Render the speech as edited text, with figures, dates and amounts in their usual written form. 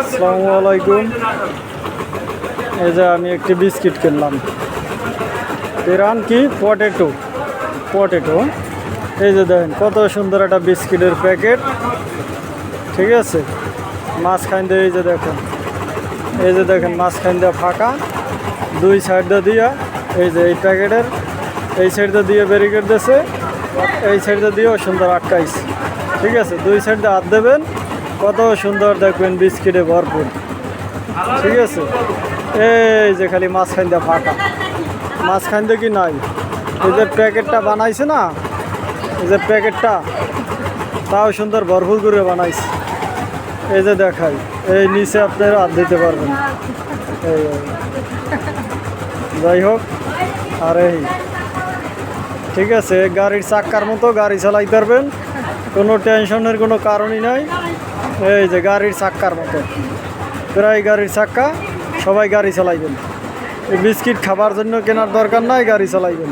আসসালামু আলাইকুম। এই যে আমি একটি বিস্কিট কিনলাম, এরান কি পটেটো। এই যে দেখেন কত সুন্দর একটা বিস্কিটের প্যাকেট, ঠিক আছে। মাঝখান দিয়ে এই যে দেখেন মাঝখান দিয়ে ফাঁকা, দুই সাইড দিয়ে এই যে এই প্যাকেটের এই সাইডটা দিয়ে ব্যারিকেড দিয়েছে, এই সাইডটা দিয়েও সুন্দর আটকাইছে, ঠিক আছে। দুই সাইডে হাত দেবেন, কত সুন্দর দেখবেন বিস্কিটে ভরপুর, ঠিক আছে। এই যে খালি মাঝখান দিয়ে ফাঁকা, মাঝখান দিয়ে কি নাই, এই যে প্যাকেটটা বানাইছে না, এই যে প্যাকেটটা তাও সুন্দর ভরপুর করে বানাইছে। এই যে দেখাই, এই নিচে আপনারা হাত দিতে পারবেন, এই যাই হোক। আর এই ঠিক আছে, গাড়ির চাক্কার মতো গাড়ি চালাই পারবেন, কোনো টেনশনের কোনো কারণই নাই। এই যে গাড়ির চাক্কার মতো, প্রায় গাড়ির চাক্কা, সবাই গাড়ি চালাইবেন। এই বিস্কিট খাবার জন্য কেনার দরকার নাই, গাড়ি চালাইবেন।